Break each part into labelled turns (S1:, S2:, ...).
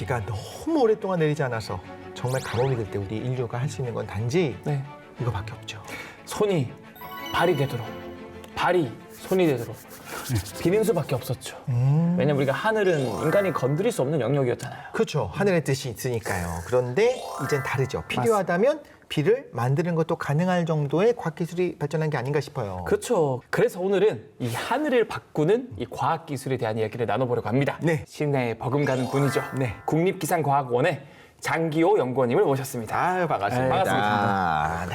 S1: 비가 너무 오랫동안 내리지 않아서 정말 가뭄이 될 때 우리 인류가 할 수 있는 건 단지
S2: 네.
S1: 이거밖에 없죠.
S2: 손이 발이 되도록, 발이 손이 되도록 비는 수밖에 없었죠. 왜냐면 우리가 하늘은 인간이 건드릴 수 없는 영역이었잖아요.
S1: 그렇죠. 하늘의 뜻이 있으니까요. 그런데 이젠 다르죠. 필요하다면 비를 만드는 것도 가능할 정도의 과학기술이 발전한 게 아닌가 싶어요.
S2: 그렇죠. 그래서 오늘은 이 하늘을 바꾸는 이 과학기술에 대한 이야기를 나눠보려고 합니다.
S1: 네.
S2: 시내에 버금가는 분이죠.
S1: 네.
S2: 국립기상과학원의 장기호 연구원님을 모셨습니다.
S1: 아유, 반갑습니다.
S2: 반갑습니다.
S1: 네.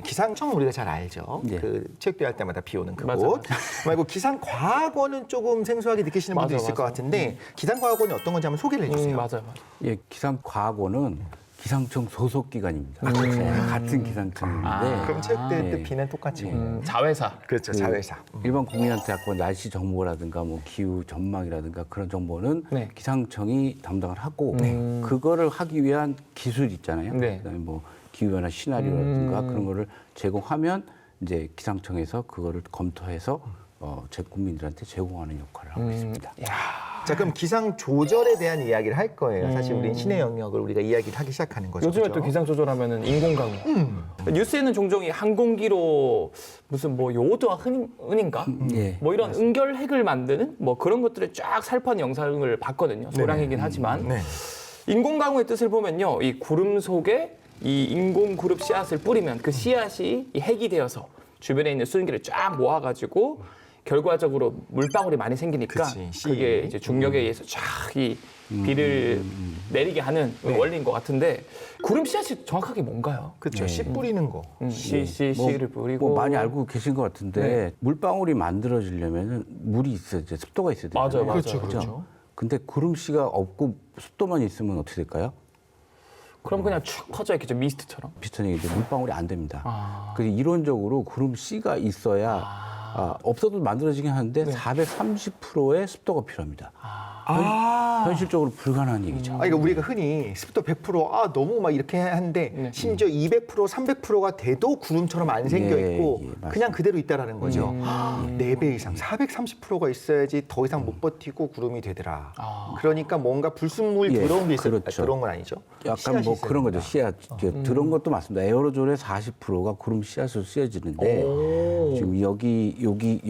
S1: 기상청 우리가 잘 알죠.
S3: 예.
S1: 그 체육대회 할 때마다 비 오는
S2: 맞아,
S1: 그곳. 말고 기상과학원은 조금 생소하게 느끼시는 분도
S2: 맞아,
S1: 있을 것
S2: 맞아.
S1: 같은데 기상과학원이 어떤 건지 한번 소개를 해주세요.
S2: 맞아요.
S3: 예, 기상과학원은 기상청 소속 기관입니다. 네, 같은 기상청인데
S1: 그럼 체육대회 때
S3: 예.
S1: 비는 똑같이
S3: 예.
S1: 오는.
S2: 자회사.
S1: 그렇죠. 자회사.
S3: 일반 국민한테 갖고 날씨 정보라든가 뭐 기후 전망이라든가 그런 정보는
S2: 네.
S3: 기상청이 담당을 하고 그거를 하기 위한 기술 있잖아요.
S2: 네.
S3: 그다음에 뭐 기후변화 시나리오라든가 그런 거를 제공하면 이제 기상청에서 그거를 검토해서 제 국민들한테 제공하는 역할을 하고 있습니다.
S1: 자, 그럼 기상 조절에 대한 이야기를 할 거예요. 사실 우리는 신의 영역을 우리가 이야기를 하기 시작하는 거죠.
S2: 요즘에
S1: 그죠?
S2: 또 기상 조절하면은 인공강우. 뉴스에는 종종 이 항공기로 무슨 뭐 요오드와 은인가?
S3: 예.
S2: 뭐 이런 은결핵을 만드는 뭐 그런 것들을 쫙 살포한 영상을 봤거든요. 소량이긴 하지만.
S1: 네.
S2: 인공강우의 뜻을 보면요. 이 구름 속에 이 인공그룹 씨앗을 뿌리면 그 씨앗이 이 핵이 되어서 주변에 있는 수증기를 쫙 모아가지고 결과적으로 물방울이 많이 생기니까
S1: 그치,
S2: 그게 이제 중력에 의해서 쫙 이 비를 내리게 하는 원리인 것 같은데 구름 씨앗이 정확하게 뭔가요?
S1: 그렇죠. 씨 뿌리는 거.
S2: 씨를 뿌리고
S3: 뭐 많이 알고 계신 것 같은데 물방울이 만들어지려면 물이 있어야 돼, 습도가 있어야 돼요.
S2: 맞아요, 맞아요.
S1: 그렇죠, 그렇죠.
S3: 근데 구름씨가 없고 습도만 있으면 어떻게 될까요?
S2: 그럼 그냥 축 퍼져 있겠죠, 미스트처럼.
S3: 비슷한 얘기인데 물방울이 안 됩니다.
S2: 아.
S3: 그래서 이론적으로 구름씨가 있어야 없어도 만들어지긴 하는데 430%의 습도가 필요합니다. 현실적으로 불가능한 얘기죠.
S1: 그러니까 우리가 흔히 습도 100% 너무 막 이렇게 하는데 심지어 200%, 300%가 돼도 구름처럼 안 생겨 있고
S3: 맞습니다.
S1: 그냥 그대로 있다라는 거죠. 4배 이상, 430%가 있어야지 더 이상 못 버티고 구름이 되더라. 그러니까 뭔가 불순물이
S3: 예,
S1: 들어온 게 있어요.
S3: 그렇죠.
S1: 들어온 건 아니죠.
S3: 약간
S1: 씨앗이
S3: 뭐
S1: 있어야
S3: 그런 거죠.
S1: 된다.
S3: 씨앗. 들어온 것도 맞습니다. 에어로졸의 40%가 구름 씨앗으로 쓰여지는데 지금 여기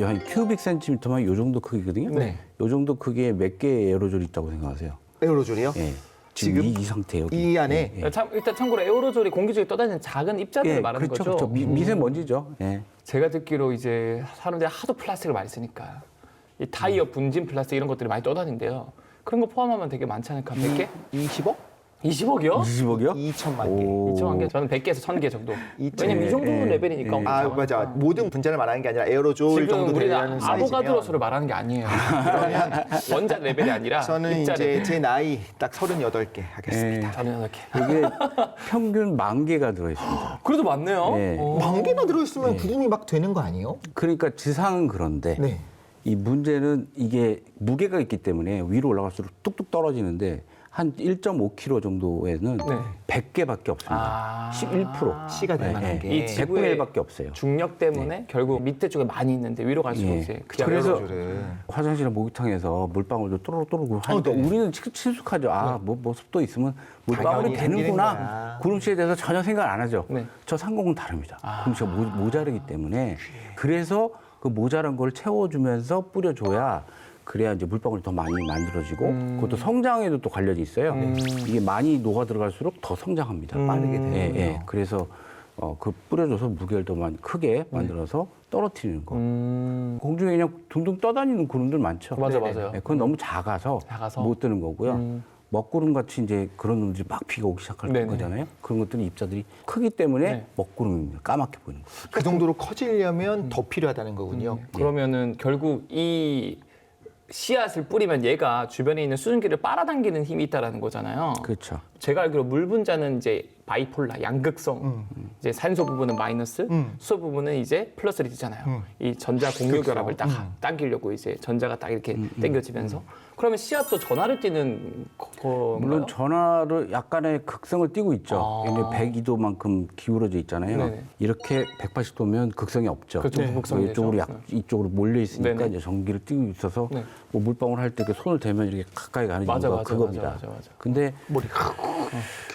S3: 한 큐빅 센티미터만 요 정도 크기거든요.
S2: 네.
S3: 요 정도 크기에 몇 개의 에어로졸이 있다고 생각하세요?
S1: 에어로졸이요?
S3: 예.
S1: 지금
S3: 이 상태 여기.
S1: 이 안에
S3: 예, 예.
S2: 일단 참고로 에어로졸이 공기 중에 떠다니는 작은 입자들을
S3: 예,
S2: 말하는
S3: 그렇죠,
S2: 거죠.
S3: 그렇죠. 미세먼지죠. 예.
S2: 제가 듣기로 이제 사람들이 하도 플라스틱을 많이 쓰니까 이 타이어 분진 플라스틱 이런 것들이 많이 떠다닌대요. 그런 거 포함하면 되게 많지 않을까? 100개?
S1: 20억?
S2: 20억이요?
S3: 20억이요?
S1: 2천만 개.
S2: 2천만 개? 저는 100개에서 1000개 정도.
S1: 이천-
S2: 왜냐면 이 정도
S3: 예,
S2: 레벨이니까.
S3: 예.
S2: 엄청
S1: 아,
S2: 작으니까.
S1: 맞아. 모든 분자를 말하는 게 아니라 에어로졸
S2: 지금
S1: 정도
S2: 우리는
S1: 되는 사이즈면
S2: 아보가드로스를 말하는 게 아니에요. 원자 레벨이 아니라
S1: 저는
S2: 입자
S1: 이제
S2: 레벨.
S1: 제 나이 딱 38개 하겠습니다.
S2: 저는 이렇게.
S3: 이게 평균 10,000개가 들어있습니다.
S2: 그래도 많네요.
S3: 예.
S1: 만 개나 들어있으면 구름이 막 되는 거 아니에요?
S3: 그러니까 지상은 그런데
S1: 네.
S3: 이 문제는 이게 무게가 있기 때문에 위로 올라갈수록 뚝뚝 떨어지는데 한 1.5km 정도에는
S2: 네.
S3: 100개밖에 없습니다. 11%.
S1: 씨가 될 만한 게.
S2: 이 지구의
S3: 100분의 1밖에 없어요.
S2: 중력 때문에 결국 밑에 쪽에 많이 있는데 위로 갈수록
S3: 예.
S2: 이제
S3: 그래서
S1: 에어로졸은.
S3: 화장실이나 목욕탕에서 물방울도 또르륵 하니까
S1: 네.
S3: 우리는 친숙하죠. 뭐 습도 있으면 물방울이
S1: 당연히 생기는 거야.
S3: 되는구나. 구름씨에 대해서 전혀 생각 안 하죠.
S2: 네.
S3: 저 상공은 다릅니다. 구름씨가 모자르기 때문에 그래서 그 모자란 걸 채워주면서 뿌려줘야 그래야 이제 물방울이 더 많이 만들어지고 그것도 성장에도 또 관련이 있어요. 이게 많이 녹아 들어갈수록 더 성장합니다.
S1: 빠르게 되는군요.
S3: 예, 예. 그래서 그 뿌려줘서 무게를 더 크게 만들어서 떨어뜨리는 거. 공중에 그냥 둥둥 떠다니는 구름들 많죠.
S2: 맞아,
S1: 네네.
S2: 맞아요.
S3: 예, 그건 너무 작아서
S2: 작아서.
S3: 못 뜨는 거고요. 먹구름 같이 이제 그런 놈들이 막 피가 오기 시작할
S2: 네네.
S3: 거잖아요. 그런 것들은 입자들이 크기 때문에
S2: 네.
S3: 먹구름입니다. 까맣게 보이는 거예요.
S1: 그 정도로 커지려면 더 필요하다는 거군요.
S2: 그러면은 결국 이 씨앗을 뿌리면 얘가 주변에 있는 수증기를 빨아당기는 힘이 있다라는 거잖아요.
S3: 그렇죠.
S2: 제가 알기로 물 분자는 이제 바이폴라, 양극성. 이제 산소 부분은 마이너스, 수소 부분은 이제 플러스를 띠잖아요. 이 전자 공유 결합을 딱 당기려고 이제 전자가 딱 이렇게 당겨지면서. 그러면 씨앗도 전하를 띠는 건가요?
S3: 물론 전하를 약간의 극성을 띠고 있죠. 이제 102도만큼 기울어져 있잖아요.
S2: 네네.
S3: 이렇게 180도면 극성이 없죠.
S2: 그렇죠. 극성이
S3: 이쪽으로
S2: 되죠.
S3: 이쪽으로 몰려 있으니까
S2: 네네.
S3: 이제 전기를 띠고 있어서
S2: 네.
S3: 뭐 물방울 할 때 이렇게 손을 대면 이렇게 가까이 가는
S2: 맞아,
S3: 이유가
S2: 맞아,
S3: 그겁니다.
S2: 맞아.
S3: 근데
S1: 머리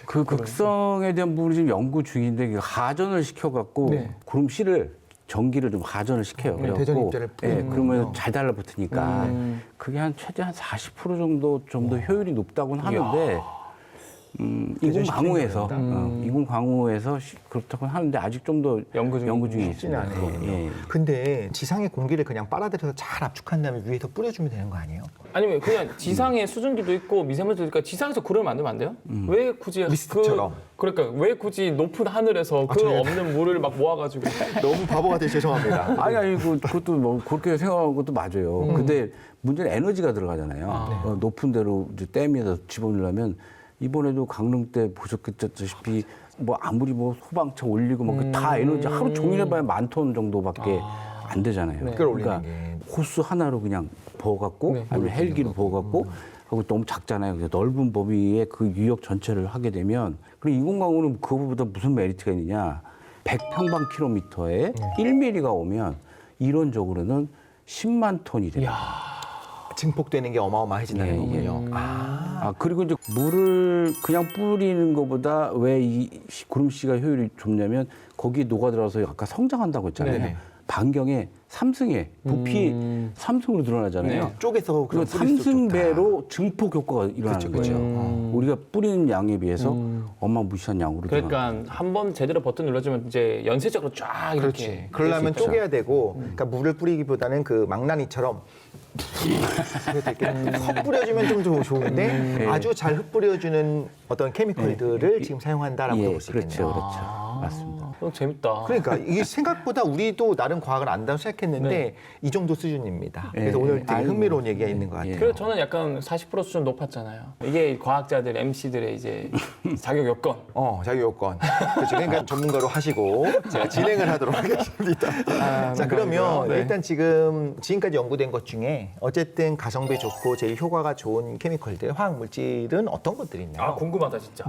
S3: 그 극성에 대한 부분이 지금 연구 중인데 이게 하전을 시켜갖고
S2: 네.
S3: 구름 씨를 전기를 좀 하전을 시켜요.
S1: 네, 대전 입자를 뿌리는군요.
S3: 그러면 잘 달라붙으니까 그게 한 최대 한 40% 정도 효율이 높다고는 하는데 인공 강우에서 인공 강우에서 그렇다고 하는데 아직 좀 더
S2: 연구 중에
S3: 있습니다.
S1: 않아요.
S3: 예.
S1: 근데 지상의 공기를 그냥 빨아들여서 잘 압축한 다음에 위에서 뿌려주면 되는 거 아니에요?
S2: 아니면 그냥 지상에 수증기도 있고 미세먼지도 있으니까 지상에서 구름을 만들면 안 돼요? 왜 굳이
S1: 미스트처럼.
S2: 그러니까 왜 굳이 높은 하늘에서 그
S1: 저희가-
S2: 없는 물을 막 모아가지고
S1: 너무 바보가 돼서 죄송합니다.
S3: 아니 그것도 뭐 그렇게 생각하는 것도 맞아요. 근데 문제는 에너지가 들어가잖아요. 높은 데로 이제 댐에서 집어넣으려면 이번에도 강릉 때 보셨겠다시피 뭐 아무리 뭐 소방차 올리고 뭐 다 에너지 하루 종일 해봐야 10,000톤 정도밖에 안 되잖아요.
S2: 네.
S1: 끌어올리는
S3: 그러니까
S1: 게.
S3: 호스 하나로 그냥 부어갖고
S2: 네.
S3: 아니면 헬기로 부어갖고 하고 너무 작잖아요. 그래서 넓은 범위의 그 유역 전체를 하게 되면 그리고 인공강우는 그거보다 무슨 메리트가 있느냐? 100평방킬로미터에 1mm가 오면 이론적으로는 10만 톤이 돼요.
S1: 증폭되는 게 어마어마해진다는
S3: 예,
S1: 거군요.
S3: 그리고 이제 물을 그냥 뿌리는 것보다 왜 이 구름씨가 효율이 좋냐면 거기에 녹아들어서 아까 성장한다고 했잖아요.
S1: 네네.
S3: 반경에 3승에 부피 3승으로 늘어나잖아요.
S2: 네.
S1: 쪼개서
S3: 그리고
S1: 그럼 뿌릴수록 좋다.
S3: 3승배로 증폭 효과가 일어나는
S1: 그쵸,
S3: 거죠.
S1: 그쵸.
S3: 우리가 뿌리는 양에 비해서 어마무시한 양으로 늘어나는
S2: 그러니까 한 번 제대로 버튼 눌러주면 이제 연쇄적으로 쫙 이렇게
S1: 그렇지. 그러려면
S2: 될 수 있죠.
S1: 쪼개야 되고, 그러니까 물을 뿌리기보다는 그 망나니처럼 흙 뿌려주면 좀 더 좋은데 아주 잘 흙 뿌려주는 어떤 케미컬들을 지금 사용한다라고 볼 수 있겠네요.
S3: 그렇죠, 그렇죠. 맞습니다.
S2: 재밌다.
S1: 그러니까 이게 생각보다 우리도 나름 과학을 안다고 생각했는데
S2: 네.
S1: 이 정도 수준입니다. 그래서
S3: 네,
S1: 오늘
S3: 네.
S1: 되게
S3: 아이고.
S1: 흥미로운 얘기가 있는 것 같아요.
S3: 예.
S2: 그래서 저는 약간 40% 수준 높았잖아요. 이게 과학자들, MC들의 이제 자격 요건.
S1: 자기 요건. 그렇죠. 그러니까 전문가로 하시고 제가 진행을 하도록 하겠습니다. 자, 그러면
S2: 네.
S1: 일단 지금까지 연구된 것 중에 어쨌든 가성비 좋고 제일 효과가 좋은 케미컬들, 화학 물질은 어떤 것들이 있나요?
S2: 궁금하다 진짜.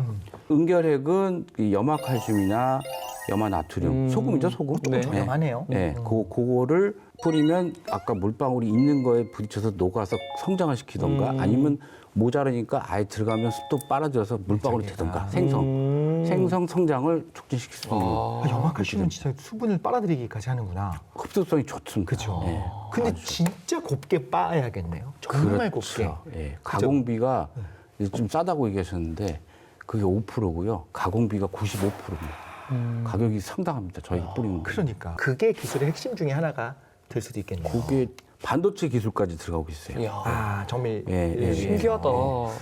S3: 은결핵은 이 염화칼슘이나 염화나트륨, 소금이죠, 소금.
S2: 네.
S1: 저렴하네요.
S3: 네, 그거를 뿌리면 아까 물방울이 있는 거에 부딪혀서 녹아서 성장을 시키던가 아니면 모자라니까 아예 들어가면 습도 빨아들여서 물방울이 되던가 생성 성장을 촉진시킬 수 있는
S1: 염화칼슘은 진짜 수분을 빨아들이기까지 하는구나.
S3: 흡수성이 좋습니다.
S1: 그렇죠.
S3: 예.
S1: 근데 진짜 곱게 빻아야겠네요. 정말 곱게.
S3: 그렇죠. 예. 가공비가 좀 싸다고 얘기하셨는데 그게 5%고요. 가공비가 95%입니다. 가격이 상당합니다. 저희 뿌리는 거.
S1: 그러니까 그게 기술의 핵심 중에 하나가 될 수도 있겠네요.
S3: 그게 반도체 기술까지 들어가고 있어요.
S2: 이야,
S1: 정밀.
S3: 예.
S2: 신기하다.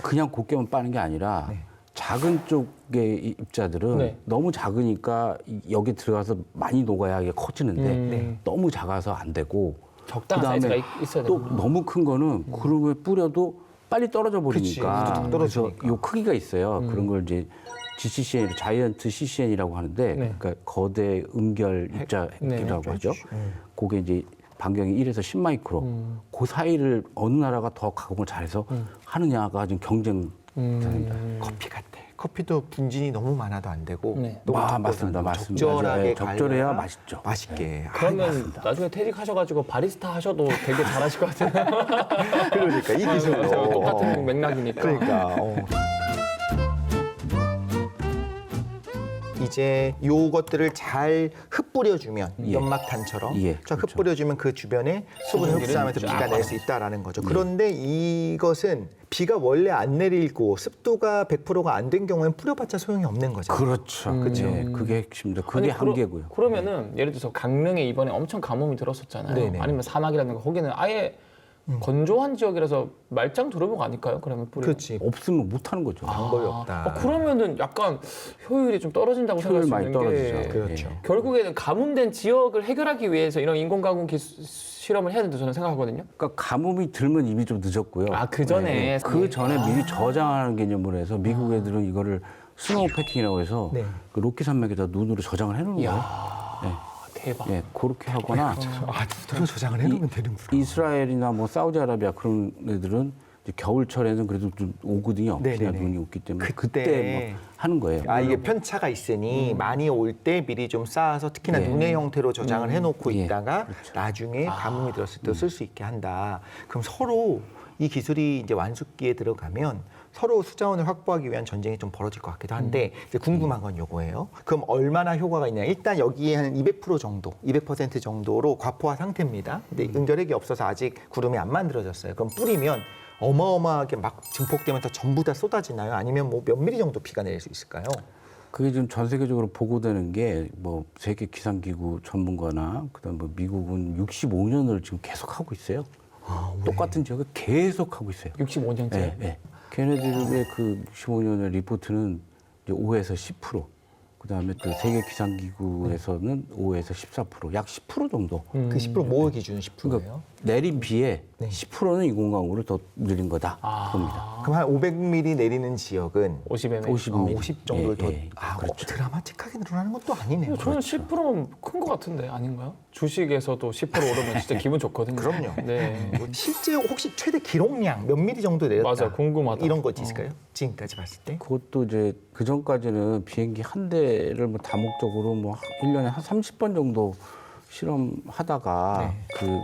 S3: 그냥 곱게만 빠는 게 아니라
S1: 네.
S3: 작은 쪽의 입자들은
S2: 네.
S3: 너무 작으니까 여기 들어가서 많이 녹아야 이게 커지는데
S1: 네.
S3: 너무 작아서 안 되고
S2: 적당한
S3: 그다음에
S2: 사이즈가 있어야
S3: 또
S2: 되는
S3: 너무 큰 거는 구름에 뿌려도 빨리 떨어져
S1: 그치,
S3: 버리니까
S1: 뚝 떨어지니까.
S3: 그래서 요 크기가 있어요. 그런 걸 이제 GCCN, 자이언트 CCN이라고 하는데
S2: 네.
S3: 그러니까 거대 은결 입자
S2: 네.
S3: 핵이라고 하죠. 그게 이제 반경이 1에서 10마이크로 그 사이를 어느 나라가 더 가공을 잘해서 하느냐가 지금 경쟁입니다.
S1: 커피 같아. 커피도 분진이 너무 많아도 안 되고
S2: 네.
S1: 너무 적고도
S3: 맞습니다.
S1: 안 되고
S3: 맞습니다.
S1: 적절하게
S3: 네, 적절해야
S1: 갈려야
S3: 맛있죠.
S1: 맛있게.
S2: 그러면 나중에 퇴직하셔가지고 바리스타 하셔도 되게 잘하실 것 같아요.
S1: 그러니까 이 기술로
S2: 똑같은 맥락이니까.
S1: 그러니까. 이제 요것들을 잘 흩뿌려주면 연막탄처럼
S3: 예,
S1: 쫙
S3: 그렇죠.
S1: 흩뿌려주면 그 주변에 수분을
S2: 수분기를
S1: 흡수하면서
S2: 쫙
S1: 비가 낼 수 있다라는 거죠. 그런데 이것은 비가 원래 안 내리고 습도가 100%가 안 된 경우에는 뿌려봤자 소용이 없는 거죠.
S3: 그렇죠. 네, 그게 핵심입니다. 그게
S2: 아니,
S3: 한계고요.
S2: 그러면은 예를 들어서 강릉에 이번에 엄청 가뭄이 들었었잖아요.
S1: 네네.
S2: 아니면 사막이라든가 거기는 아예 건조한 지역이라서 말짱 두루묵 아닐까요? 그러면 뿌리면?
S1: 그렇지.
S3: 없으면 못 하는 거죠.
S1: 방법이 없다.
S2: 그러면은 약간 효율이 좀 떨어진다고 생각할
S3: 효율
S2: 수
S3: 많이
S2: 있는 게
S3: 떨어지죠.
S1: 그렇죠.
S3: 예.
S2: 결국에는 가뭄된 지역을 해결하기 위해서 이런 인공가공 실험을 해야 된다고 저는 생각하거든요.
S3: 그러니까 가뭄이 들면 이미 좀 늦었고요.
S2: 아, 그 전에?
S3: 그 전에 미리 저장하는 개념으로 해서 미국 애들은 이거를 스노우 패킹이라고 해서
S1: 네.
S3: 그 로키 산맥에다 눈으로 저장을 해놓은 거예요.
S2: 대박.
S3: 예, 그렇게 하거나
S1: 아, 두드러 저장을 해놓으면 되는구나.
S3: 이스라엘이나 뭐 사우디아라비아 그런 애들은 이제 겨울철에는 그래도 좀 오거든요. 비나
S1: 네네네.
S3: 눈이 오기 때문에
S1: 그때
S3: 그때 뭐 하는 거예요.
S1: 아, 이게 편차가 있으니 많이 올 때 미리 좀 쌓아서 특히나
S3: 네.
S1: 눈의 형태로 저장을 해놓고
S3: 예,
S1: 있다가 나중에 가뭄이 들었을 때 쓸 수 있게 한다. 그럼 서로 이 기술이 이제 완숙기에 들어가면 서로 수자원을 확보하기 위한 전쟁이 좀 벌어질 것 같기도 한데 이제 궁금한 건 요거예요. 그럼 얼마나 효과가 있냐? 일단 여기에 한 200% 정도, 200% 정도로 과포화 상태입니다. 근데 은결핵이 없어서 아직 구름이 안 만들어졌어요. 그럼 뿌리면 어마어마하게 막 증폭되면서 전부 다 쏟아지나요? 아니면 뭐 몇 미리 정도 비가 내릴 수 있을까요?
S3: 그게 좀 전 세계적으로 보고되는 게 뭐 세계 기상기구 전문가나 그다음 뭐 미국은 65년을 지금 계속 하고 있어요. 똑같은 지역을 계속 하고 있어요.
S2: 65년째.
S3: 네, 네. 걔네들의 그 65년의 리포트는 이제 5에서 10%. 그다음에 또 세계 기상기구에서는 5에서 14%, 약 10% 정도.
S1: 그 10% 뭐 기준 10%예요?
S3: 그러니까 내린 비에
S1: 네.
S3: 10%는 인공강우를 더 늘린 거다. 그겁니다.
S1: 그럼 한 500mm 내리는 지역은
S2: 50mm.
S3: 50mm.
S1: 50 정도를 더
S3: 그렇죠.
S1: 드라마틱하게 늘어나는 것도 아니네요.
S2: 저는 10%면 큰 것 같은데 아닌가요? 주식에서도 10% 오르면 진짜 기분 좋거든요.
S1: 그럼요.
S2: 네.
S1: 뭐 실제 혹시 최대 기록량 몇 미리 정도 내렸다?
S2: 맞아, 궁금하다.
S1: 이런 거 있을까요? 지금까지 봤을 때?
S3: 그것도 이제 그 전까지는 비행기 한 대를 뭐 다목적으로 뭐 1년에 한 30번 정도 실험하다가 그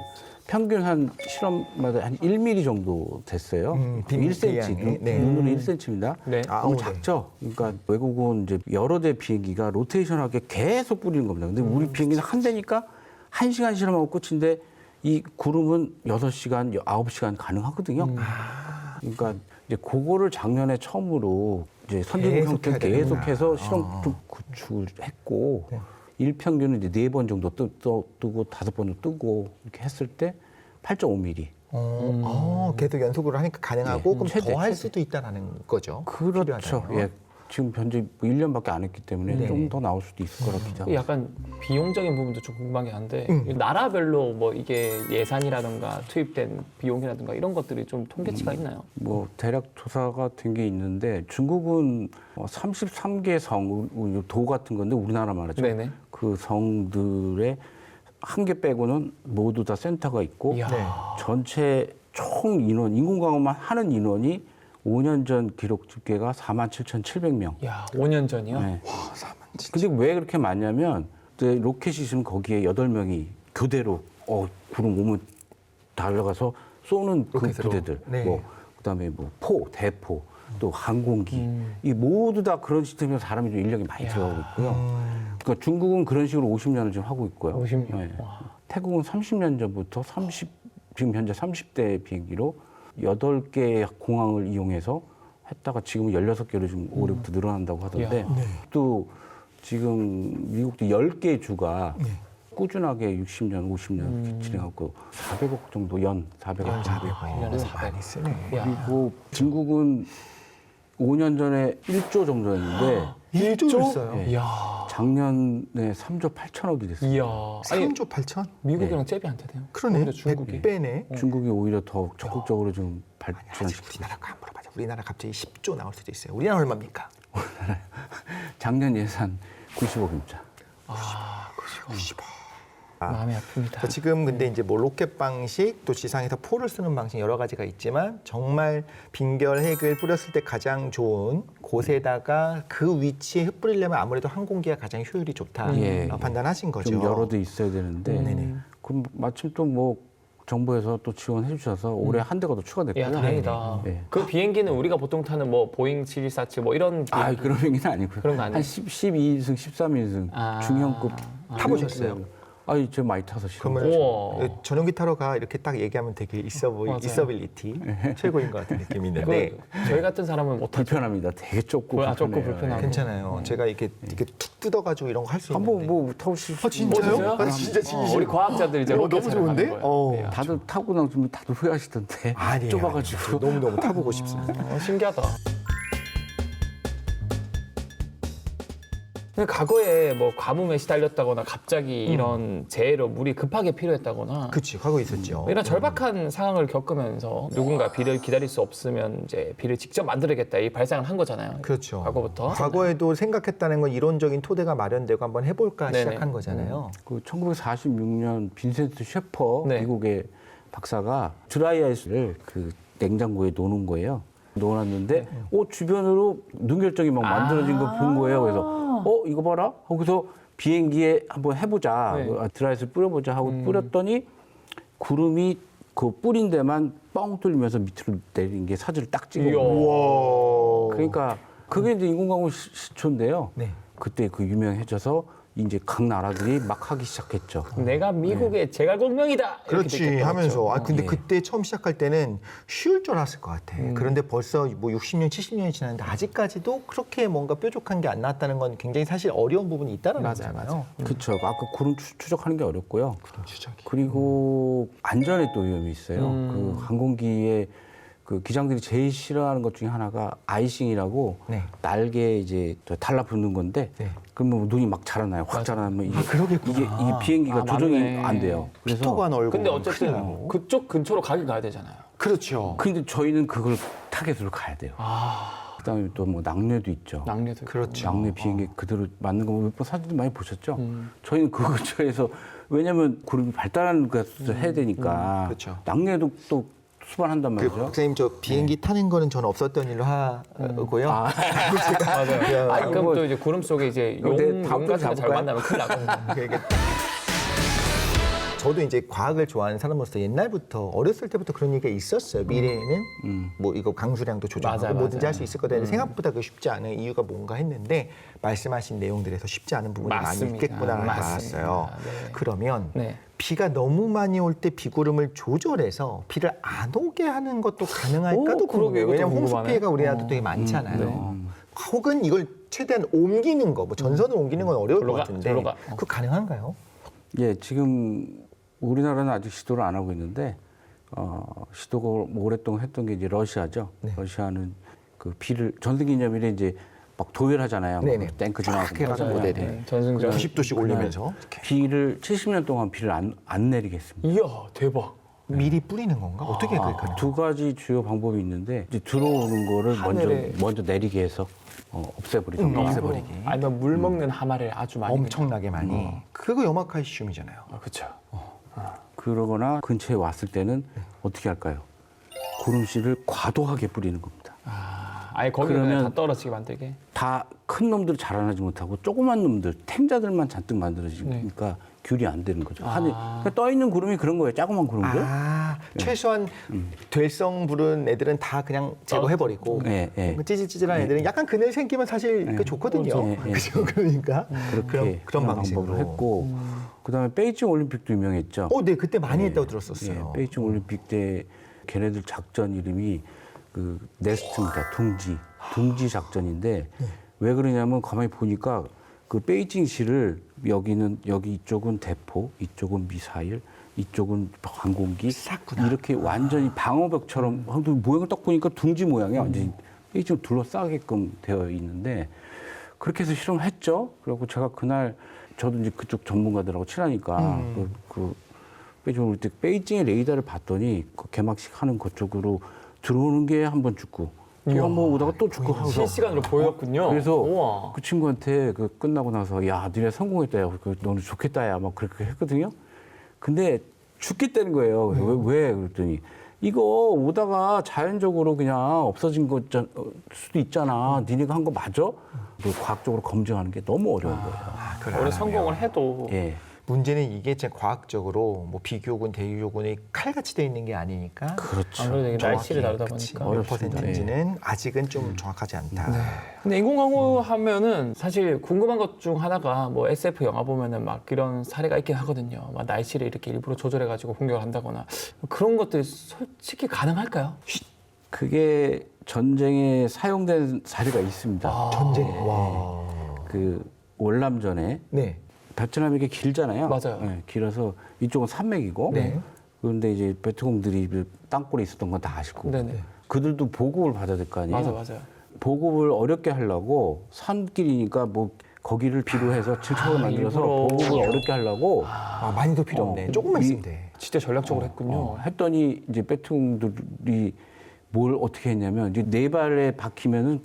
S3: 평균 한 실험마다 한 1mm 정도 됐어요.
S1: 빈
S3: 1cm,
S1: 대양이. 네.
S3: 눈으로 1cm입니다.
S2: 네.
S3: 너무 작죠. 그러니까 외국은 이제 여러 대 비행기가 로테이션하게 계속 뿌리는 겁니다. 근데 우리 비행기는 한 대니까 1시간 실험하고 끝인데 이 구름은 6시간, 9시간 가능하거든요. 그러니까 이제 그거를 작년에 처음으로 이제 선진국
S1: 계속
S3: 형태
S1: 해야 되는구나.
S3: 계속해서 실험 좀 구축했고 일평균은 이제 4번 정도 뜨고 5번을 뜨고 이렇게 했을 때 8.5mm.
S1: 계속 연속으로 하니까 가능하고
S3: 네.
S1: 그럼
S3: 최대,
S1: 더 할
S3: 최대.
S1: 수도 있다라는 거죠.
S3: 그렇죠.
S1: 필요하다면.
S3: 예. 지금 현재 뭐 1년밖에 안 했기 때문에
S1: 네.
S3: 좀 더 나올 수도 있을 거라 기대하고
S2: 약간 비용적인 부분도 좀 궁금한 게 한데 나라별로 뭐 이게 예산이라든가 투입된 비용이라든가 이런 것들이 좀 통계치가 있나요?
S3: 뭐 대략 조사가 된 게 있는데 중국은 33개 성, 도 같은 건데 우리나라 말이죠.
S2: 네네.
S3: 그 성들의 한 개 빼고는 모두 다 센터가 있고
S2: 이야.
S1: 네.
S3: 전체 총 인원, 인공강우만 하는 인원이 5년 전 기록 집계가 47,700명.
S2: 야, 5년 전이요?
S3: 네. 근데 왜 그렇게 많냐면 이제 로켓이 있으면 거기에 8명이 교대로 구름 오면 달려가서 쏘는 그
S1: 로켓으로.
S3: 부대들.
S1: 네.
S3: 뭐 그다음에 뭐 대포, 또 항공기. 이 모두 다 그런 시스템에서 사람이 좀 인력이 많이 들어가고 있고요. 그러니까 중국은 그런 식으로 50년을 지금 하고 있고요.
S2: 50년.
S3: 네. 태국은 30년 전부터 지금 현재 30대 비행기로 8개의 공항을 이용해서 했다가 지금은 16개로 좀 올해부터 늘어난다고 하던데 또 지금 미국도 10개 주가 꾸준하게 60년, 50년 진행하고 400억 정도 400억.
S2: 1년에 400.
S1: 많이 쓰네.
S3: 그리고 중국은 5년 전에 1조 정도였는데
S1: 1조를 써요.
S3: 네.
S2: 이야.
S3: 작년에 3조 8천억이 됐어요.
S2: 이야. 아니,
S1: 3조 8천?
S2: 미국이랑 잽이 안 되네요.
S1: 그러네.
S2: 오히려 중국이.
S1: 100배네.
S3: 중국이 오히려 더 적극적으로 좀
S1: 아직
S3: 발전시키고
S1: 우리나라 거 안 물어봐자. 우리나라 갑자기 10조 나올 수도 있어요. 우리나라 얼마입니까?
S3: 작년 예산 90억입니다.
S1: 90억.
S2: 마음이 아픕니다.
S1: 지금 근데 이제 뭐 로켓 방식 또 지상에서 포를 쓰는 방식 여러 가지가 있지만 정말 빈결 핵을 뿌렸을 때 가장 좋은 곳에다가 그 위치에 흩뿌리려면 아무래도 항공기가 가장 효율이 좋다
S3: 예.
S1: 판단하신 거죠.
S3: 좀 여러 대 있어야 되는데
S1: 네네.
S3: 그럼 마침 또 뭐 정부에서 또 지원해 주셔서 올해 한 대가 더 추가됐고요.
S2: 야, 다행이다.
S3: 네.
S2: 그 비행기는 우리가 보통 타는 뭐 보잉 747 뭐 이런
S3: 아,
S2: 비행기.
S3: 그런 비행기는 아니고요.
S2: 그런 거 아니에요?
S3: 한 12인승, 13인승
S2: 아.
S3: 중형급
S1: 타보셨어요?
S3: 아니 저 많이 타서 싫어요.
S1: 그러면
S2: 우와.
S1: 전용기 타러 가 이렇게 딱 얘기하면 되게
S2: 맞아요.
S1: 있어빌리티 최고인 것 같은 느낌이 있는데
S2: 저희 같은 사람은 못 하죠.
S3: 불편합니다. 되게 좁고
S2: 좁고
S3: 불편해요.
S2: 불편하고.
S1: 괜찮아요. 제가 이렇게 툭 뜯어가지고 이런 거 할 수 있는데.
S3: 한번 뭐 타고 싶으시면
S1: 진짜요? 아, 진짜 진심.
S2: 우리 과학자들 이제
S1: 너무
S2: 로켓을
S1: 좋은데?
S2: 가는 거예요. 네.
S3: 다들 타고 나면 다들 후회하시던데.
S1: 아니에요.
S3: 좁아가지고.
S1: 너무 타보고 싶습니다.
S2: 신기하다. 근데 과거에 뭐 가뭄에 시달렸다거나 갑자기 이런 재해로 물이 급하게 필요했다거나
S1: 그치, 하고 있었죠.
S2: 이런 절박한 상황을 겪으면서 누군가 비를 기다릴 수 없으면 이제 비를 직접 만들어야겠다 이 발상을 한 거잖아요.
S1: 그렇죠.
S2: 과거부터.
S1: 과거에도 생각했다는 건 이론적인 토대가 마련되고 한번 해볼까
S2: 네네.
S1: 시작한 거잖아요.
S3: 그 1946년 빈센트 셰퍼
S2: 네.
S3: 미국의 박사가 드라이 아이스를 그 냉장고에 놓는 거예요. 놓아놨는데 주변으로 눈결정이 막 만들어진 거 본 거예요. 그래서 이거 봐라 하고서 비행기에 한번 해보자.
S2: 네.
S3: 드라이 아이스 뿌려보자 하고 뿌렸더니 구름이 그 뿌린 데만 뻥 뚫리면서 밑으로 내린 게 사진을 딱 찍어.
S2: 이야.
S1: 우와.
S3: 그러니까 그게 이제 인공광우 시초인데요.
S1: 네.
S3: 그때 그 유명해져서 이제 각 나라들이 막 하기 시작했죠.
S2: 내가 미국의 제갈공명이다. 이렇게
S1: 그렇지
S2: 느꼈던
S1: 하면서
S2: 거죠.
S1: 근데
S3: 예.
S1: 그때 처음 시작할 때는 쉬울 줄 알았을 것 같아. 그런데 벌써 뭐 60년, 70년이 지났는데 아직까지도 그렇게 뭔가 뾰족한 게 안 나왔다는 건 굉장히 사실 어려운 부분이 있다는
S2: 맞아요,
S1: 거잖아요.
S3: 그렇죠. 아까 구름 추적하는 게 어렵고요.
S1: 그런 추적이.
S3: 그리고 안전에 또 위험이 있어요. 그 항공기에 그 기장들이 제일 싫어하는 것 중에 하나가 아이싱이라고
S1: 네.
S3: 날개에 이제 달라붙는 건데
S1: 네.
S3: 그러면 눈이 막 자라나요. 확 자라나면 이게
S1: 그러겠구나.
S3: 이게 비행기가
S2: 아,
S3: 조정이
S2: 맞네.
S3: 안 돼요. 그래서
S1: 피터가 넓고.
S2: 근데
S1: 큰일
S2: 어쨌든
S1: 나고.
S2: 그쪽 근처로 가긴 가야 되잖아요.
S1: 그렇죠.
S3: 근데 저희는 그걸 타겟으로 가야 돼요. 그다음에 또 뭐 낙뢰도 있죠.
S2: 낙뢰도
S1: 그렇죠.
S3: 낙뢰 비행기 그대로 맞는 거 몇 번 사진도 많이 보셨죠? 저희는 그 근처에서 왜냐면 구름이 발달하는 것을 해야 되니까
S1: 그렇죠.
S3: 낙뢰도 또 수반한단
S1: 그
S3: 말이죠.
S1: 박사님 저 비행기 타는 거는 저는 없었던 일로 하고요.
S2: 맞아요.
S3: 아니,
S2: 그럼
S3: 뭐-
S2: 또 이제 구름 속에 이제 용
S3: 근데 다음
S2: 같은 거 잘
S3: 잡을까요?
S2: 만나면 큰일 나거든요.
S1: 그러니까 저도 이제 과학을 좋아하는 사람으로서 옛날부터 어렸을 때부터 그런 얘기가 있었어요. 미래에는 뭐 이거 강수량도 조정하고
S2: 맞아요,
S1: 뭐든지
S2: 맞아요.
S1: 할 수 있을 거다. 생각보다 그 쉽지 않은 이유가 뭔가 했는데 말씀하신 내용들에서 쉽지 않은 부분이
S2: 맞습니다.
S1: 많이 있겠구나라는 걸
S2: 맞습니다.
S1: 알았어요.
S2: 네.
S1: 그러면
S2: 네.
S1: 비가 너무 많이 올 때 비구름을 조절해서 비를 안 오게 하는 것도 가능할까도
S2: 오, 그러게,
S1: 궁금해요.
S2: 이것도
S1: 왜냐하면 홍수
S2: 궁금하네.
S1: 피해가 우리나라도 되게 많잖아요.
S2: 네.
S1: 혹은 이걸 최대한 옮기는 거, 뭐 전선을 옮기는 건 어려울
S2: 절로
S1: 것
S2: 가,
S1: 같은데
S2: 절로 가.
S1: 그거 가능한가요?
S3: 예, 지금 우리나라는 아직 시도를 안 하고 있는데 시도가 오랫동안 했던 게 이제 러시아죠.
S1: 네.
S3: 러시아는 그 비를 전승기념일에 이제 막 도열하잖아요.
S1: 네네.
S3: 막 탱크 지나가고
S1: 해가지고
S3: 맞아요.
S1: 네네.
S3: 네.
S2: 전승전.
S1: 90도씩 올리면서 이렇게.
S3: 비를 70년 동안 비를 안 내리겠습니다.
S2: 이야 대박.
S1: 미리 뿌리는 건가? 어떻게 그게 가능?
S3: 두 가지 주요 방법이 있는데 이제 들어오는 거를
S2: 하늘에-
S3: 먼저 내리게 해서 없애버리죠.
S1: 없애버리기.
S2: 아니면 물 먹는 하마를 아주 많이.
S1: 엄청나게 많이. 그거 염화칼슘이잖아요.
S2: 그렇죠.
S3: 그러거나 근처에 왔을 때는 어떻게 할까요? 구름씨를 과도하게 뿌리는 겁니다.
S2: 아예 거기 그냥
S3: 그러면-
S2: 다 떨어지게 만들게.
S3: 다 큰 놈들 자라나지 못하고 조그만 놈들 탱자들만 잔뜩 만들어지니까 귤이 안 되는 거죠. 하늘 그러니까 떠 있는 구름이 그런 거예요. 조그만 구름들.
S1: 최소한 될성 부른 애들은 다 그냥 제거해버리고
S3: 예, 예.
S1: 찌질찌질한 애들은 약간 그늘 생기면 사실 그 좋거든요.
S3: 예, 예.
S1: 그죠? 그러니까
S3: 그렇게
S1: 그런 방식으로
S3: 방법을 했고 그다음에 베이징 올림픽도 유명했죠.
S1: 네, 그때 많이 했다고 들었었어요.
S3: 예, 베이징 올림픽 때 걔네들 작전 이름이 그 네스트입니다. 둥지 작전인데 왜 그러냐면 가만히 보니까 그 베이징시를 여기 이쪽은 대포, 이쪽은 미사일, 이쪽은 항공기
S1: 쌌구나.
S3: 이렇게 완전히 방어벽처럼 모양을 딱 보니까 둥지 모양이 완전히 베이징 둘러싸게끔 되어 있는데 그렇게 해서 실험을 했죠. 그리고 제가 그날 저도 이제 그쪽 전문가들하고 친하니까 그 베이징 올림픽 베이징의 레이더를 봤더니 그 개막식 하는 그쪽으로 들어오는 게 한 번 죽고 또 한 번 오다가 또 죽고 하고서
S2: 실시간으로 보였군요.
S3: 그래서
S2: 우와.
S3: 그 친구한테 그 끝나고 나서 야 니네 성공했다 야 너는 좋겠다 야 막 그렇게 했거든요. 근데 죽겠다는 거예요. 그래서 왜 그랬더니 이거 오다가 자연적으로 그냥 없어진 것 수도 있잖아. 니네가 한 거 맞아? 그 과학적으로 검증하는 게 너무 어려운 거예요.
S2: 원래 성공을 해도
S3: 예.
S1: 문제는 이게 진짜 과학적으로 뭐 비교군, 대유효군이 칼같이 돼 있는 게 아니니까
S3: 그렇죠.
S2: 아무래도 이게 날씨를 다르다
S1: 그치,
S2: 보니까.
S1: 몇 퍼센트인지는 아직은 좀 정확하지 않다.
S2: 근데 인공광우 하면은 사실 궁금한 것 중 하나가 뭐 SF 영화 보면은 막 이런 사례가 있긴 하거든요. 막 날씨를 이렇게 일부러 조절해가지고 공격을 한다거나 그런 것들이 솔직히 가능할까요?
S3: 그게 전쟁에 사용된 사례가 있습니다.
S1: 전쟁. 와.
S3: 그 월남전에
S1: 네.
S3: 베트남이 이게 길잖아요.
S2: 맞아요.
S3: 네, 길어서 이쪽은 산맥이고
S1: 네.
S3: 그런데 이제 베트공들이 땅굴에 있었던 건 다 아시고
S2: 네네.
S3: 그들도 보급을 받아야 될 거 아니에요.
S2: 맞아요.
S3: 보급을 어렵게 하려고 산길이니까 뭐 거기를 비료해서 질척을 만들어서
S2: 일부러.
S3: 보급을 어렵게 하려고
S1: 아, 많이 더 필요 없네. 조금만 있으면 돼.
S2: 진짜 전략적으로 했군요.
S3: 했더니 이제 베트공들이 뭘 어떻게 했냐면 이제 네 발에 박히면은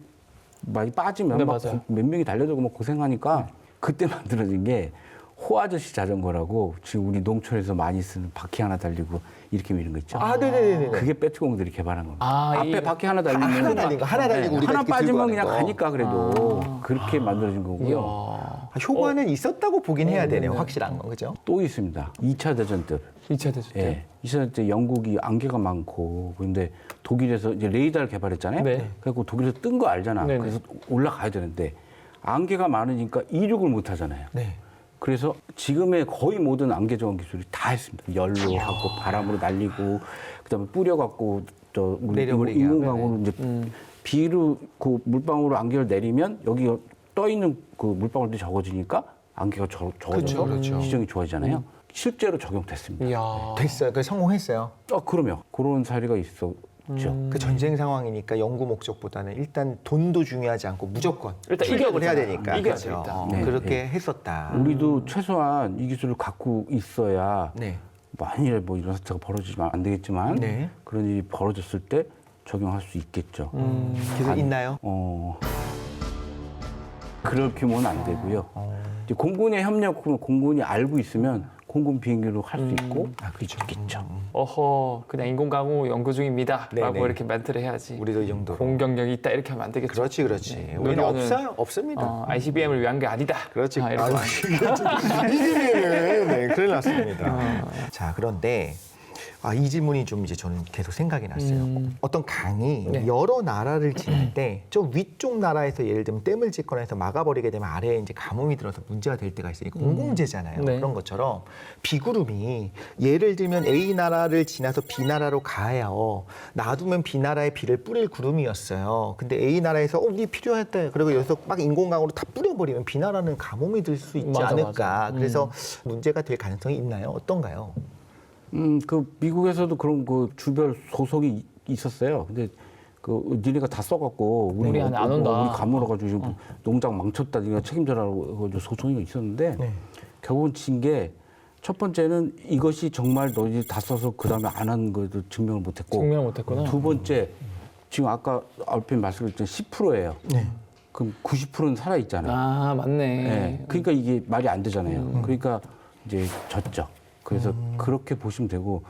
S3: 많이 빠지면
S2: 네,
S3: 막
S2: 맞아요.
S3: 몇 명이 달려들고 막 고생하니까 그때 만들어진 게 호아저씨 자전거라고 지금 우리 농촌에서 많이 쓰는 바퀴 하나 달리고 이렇게 미는 거 있죠.
S1: 아, 네네네.
S3: 그게 베트공들이 개발한 겁니다.
S2: 아,
S3: 앞에
S2: 이-
S3: 바퀴 하나 달리면
S1: 하나 달린 거, 하나 달리고 우리가
S3: 하나
S1: 이렇게 들고
S3: 빠지면
S1: 가는
S3: 그냥
S1: 거.
S3: 가니까 그래도 그렇게 만들어진 거고요.
S2: 이야.
S1: 아, 효과는 있었다고 보긴 해야 되네요.
S2: 네네.
S1: 확실한 건 그죠?
S3: 또 있습니다. 2차 대전 때.
S2: 2차 대전 때.
S3: 예. 2차 대전 때 영국이 안개가 많고 근데 독일에서 이제 레이더를 개발했잖아요.
S2: 네.
S3: 그래서 독일에서 뜬 거 알잖아.
S2: 네네.
S3: 그래서 올라가야 되는데 안개가 많으니까 이륙을 못 하잖아요.
S1: 네.
S3: 그래서 지금의 거의 모든 안개 저온 기술이 다 했습니다. 열로 하고 바람으로 날리고 그다음에 뿌려갖고 저
S1: 내려버리게
S3: 인공광으로 이제 비로 그 물방울로 안개를 내리면 여기 떠 있는 그 물방울들이 적어지니까 안개가 적어져서
S1: 그렇죠.
S3: 지정이 좋아지잖아요. 실제로 적용됐습니다.
S2: 이야.
S1: 됐어요. 그 성공했어요.
S3: 그럼요. 그런 사례가 있었죠.
S1: 그 전쟁 상황이니까 연구 목적보다는 일단 돈도 중요하지 않고 무조건
S2: 일단
S1: 출격을 해야
S2: 이겨야
S1: 되니까.
S2: 이겨야
S1: 그렇죠.
S2: 되니까.
S3: 네,
S1: 그렇게 했었다.
S3: 우리도 최소한 이 기술을 갖고 있어야
S1: 네.
S3: 만일에 뭐 이런 사태가 벌어지면 안 되겠지만
S1: 네.
S3: 그런 일이 벌어졌을 때 적용할 수 있겠죠.
S1: 기술 있나요?
S3: 그럴 규모는 안 되고요. 이제 공군의 협력으로 공군이 알고 있으면 공군 비행기로 할 수 있고
S1: 아, 그렇죠.
S3: 있겠죠.
S2: 어허, 그냥 인공광우 연구 중입니다.
S1: 네네.
S2: 라고 이렇게 멘트를 해야지.
S1: 우리도 이 정도로.
S2: 공격력이 있다 이렇게 하면 안 되겠죠.
S1: 그렇지, 그렇지.
S2: 네.
S1: 우리는
S2: 노력은-
S1: 없어요? 없습니다.
S2: ICBM을 위한 게 아니다.
S1: 그렇지.
S2: 아, 이렇게
S1: 네, 큰일 났습니다. 자, 그런데 이 질문이 좀 이제 저는 계속 생각이 났어요. 어떤 강이
S2: 네.
S1: 여러 나라를 지날 때 저 위쪽 나라에서 예를 들면 댐을 짓거나 해서 막아버리게 되면 아래에 이제 가뭄이 들어서 문제가 될 때가 있으니까 공공재잖아요.
S2: 네.
S1: 그런 것처럼 비구름이 예를 들면 A 나라를 지나서 B 나라로 가요. 놔두면 B 나라에 비를 뿌릴 구름이었어요. 근데 A 나라에서 우리 필요했다. 그리고 여기서 막 인공강으로 다 뿌려버리면 B 나라는 가뭄이 들 수 있지
S2: 맞아,
S1: 않을까.
S2: 맞아.
S1: 그래서 문제가 될 가능성이 있나요? 어떤가요?
S3: 그 미국에서도 그런 그 주별 소송이 있었어요. 근데 그 니네가 다 써갖고
S2: 우리 안에 안 온다.
S3: 우리 가물어가지고 지금 농장 망쳤다. 니가 책임져라고 소송이 있었는데
S1: 네.
S3: 결국은 진 게 첫 번째는 이것이 정말 너희들이 다 써서 그 다음에 안 한 것도 증명을 못했고
S2: 증명을 못했구나.
S3: 두 번째 지금 아까 얼핏 말씀드렸지만 10%예요.
S1: 네.
S3: 그럼 90%는 살아 있잖아요.
S2: 아, 맞네.
S3: 네. 그러니까 이게 말이 안 되잖아요. 그러니까 이제 졌죠. 그래서 그렇게 보시면 되고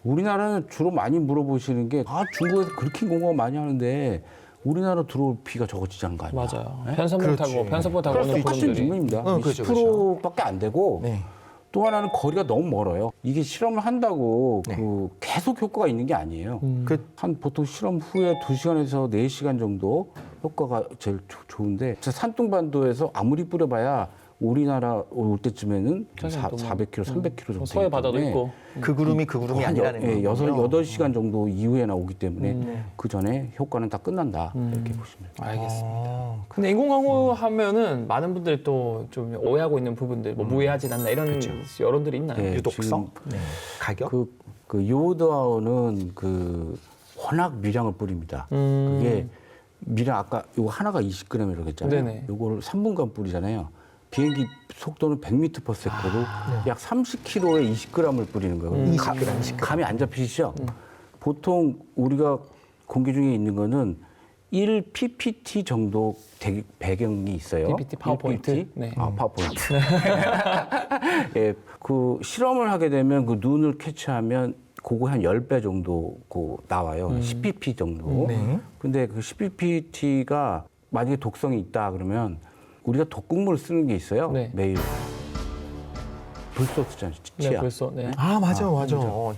S3: 우리나라는 주로 많이 물어보시는 게 중국에서 그렇게 공부가 많이 하는데 우리나라 들어올 비가 적어지지 않은 거 아니야?
S2: 맞아요.
S3: 네?
S2: 편선봉
S1: 그렇지.
S2: 타고 편선봉 타고
S1: 그럴 수
S2: 오는
S1: 있지.
S3: 확신
S2: 분들이
S3: 증명입니다.
S1: 그렇죠,
S3: 10%밖에 안 되고
S1: 네.
S3: 또 하나는 거리가 너무 멀어요. 이게 실험을 한다고
S1: 네.
S3: 그 계속 효과가 있는 게 아니에요. 한 보통 실험 후에 2시간에서 4시간 정도 효과가 제일 좋은데 산둥반도에서 아무리 뿌려봐야 우리나라 올 때쯤에는
S2: 저기 또 뭐,
S3: 400km, 300km 정도
S2: 서해
S3: 되기
S2: 바다도
S3: 때문에
S2: 있고.
S1: 그 구름이 그 구름이 아니라는 거예요.
S3: 8시간 정도 이후에 나오기 때문에 그 전에 효과는 다 끝난다. 이렇게 보시면 돼요.
S2: 알겠습니다. 근데 인공광우 하면은 많은 분들이 또 좀 오해하고 있는 부분들, 뭐 무해하진 않나 이런 여론들이 있나요?
S3: 네,
S1: 유독성? 네. 가격?
S3: 그 요오드아오는 그 워낙 미량을 뿌립니다. 그게 미량 아까 요거 하나가 20g이라고 했잖아요.
S2: 네네.
S3: 요거를 3분간 뿌리잖아요. 비행기 속도는 100m/s로 약 30km에 20g을 뿌리는 거예요.
S1: 20g.
S3: 감이 안 잡히시죠? 보통 우리가 공기 중에 있는 거는 1 ppt 정도 배경이 있어요.
S2: PPT, 파워포인트?
S3: 1 PPT?
S2: 네.
S3: 파워포인트. 예, 그 실험을 하게 되면 그 눈을 캐치하면 그거 한 10배 정도 나와요. 10pp 정도.
S1: 네.
S3: 근데 그 10ppt가 만약에 독성이 있다 그러면 우리가 독극물을 쓰는 게 있어요.
S2: 네.
S3: 매일. 불소 쓰잖아요.
S2: 네,
S3: 치약.
S2: 벌써. 네.
S1: 아, 맞아.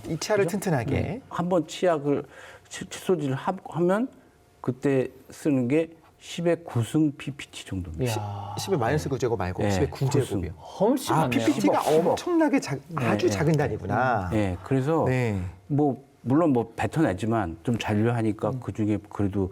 S1: 이 치아를 튼튼하게.
S3: 한번 치약을 칫솔질을 하면 그때 쓰는 게 10의 9승 PPT 정도입니다.
S2: 이야.
S1: 10의 마이너스 9제곱 말고
S3: 네,
S1: 10의 9제곱이요.
S2: 훨씬
S3: 아,
S2: 많네요.
S1: PPT가
S3: 10억.
S1: 엄청나게 아주
S3: 네,
S1: 작은 단위구나.
S3: 네, 그래서
S1: 네.
S3: 뭐 물론 뭐 뱉어내지만 좀 잔류하니까 그 중에 그래도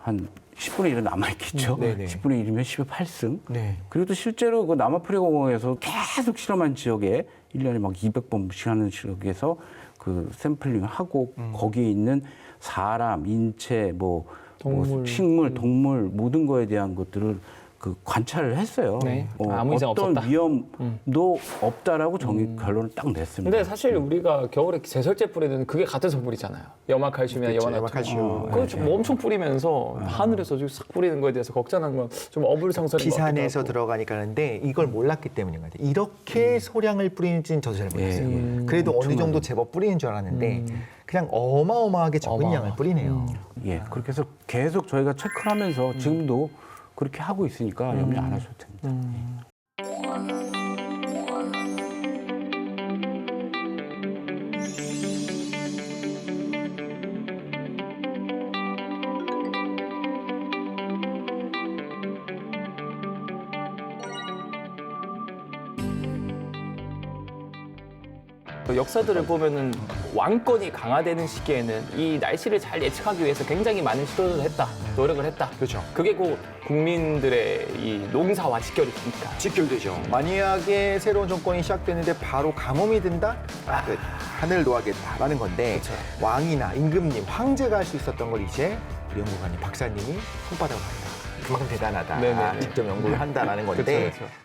S3: 한 10분의 1은 남아있겠죠.
S1: 네네.
S3: 10분의 1이면 10의 8승.
S1: 네.
S3: 그리고 또 실제로 그 남아프리카공항에서 계속 실험한 지역에 1년에 막 200번씩 하는 지역에서 그 샘플링을 하고 거기에 있는 사람, 인체, 뭐
S2: 동물.
S3: 식물, 동물 모든 거에 대한 것들을 그 관찰을 했어요.
S2: 네. 아무 이상
S3: 어떤
S2: 없었다.
S3: 위험도 없다라고 결론을 딱 냈습니다.
S2: 근데 사실 우리가 겨울에 제설제 뿌리는 그게 같은 성분이잖아요. 염화칼슘이나
S1: 그렇죠,
S2: 염화나트륨.
S1: 염화칼슘.
S2: 그걸 좀 엄청 뿌리면서 하늘에서 지금 싹 뿌리는 거에 대해서 걱정한 건 좀 어불성설인 것 같기도
S1: 기산에서
S2: 하고.
S1: 들어가니까 하는데 이걸 몰랐기 때문인 것 같아요. 이렇게 소량을 뿌리는지는 저도 잘 몰랐어요. 그래도 어느 정도 제법 뿌리는 줄 알았는데 그냥 어마어마하게 적은 양을 뿌리네요.
S3: 예, 그렇게 해서 계속 저희가 체크를 하면서 지금도 그렇게 하고 있으니까 염려 안 하셔도 됩니다.
S2: 역사들을 보면은 왕권이 강화되는 시기에는 이 날씨를 잘 예측하기 위해서 굉장히 많은 시도를 했다, 노력을 했다.
S1: 그렇죠.
S2: 그게 곧 국민들의 이 농사와 직결이 됩니까?
S1: 직결되죠. 만약에 새로운 정권이 시작되는데 바로 가뭄이 든다? 끝. 하늘 놓아겠다라는 건데
S2: 그쵸.
S1: 왕이나 임금님, 황제가 할 수 있었던 걸 이제 우리 연구관님, 박사님이 손바닥으로 한다. 그만큼 대단하다.
S2: 네네네.
S1: 직접 연구를 한다라는 건데
S2: 그쵸, 그쵸.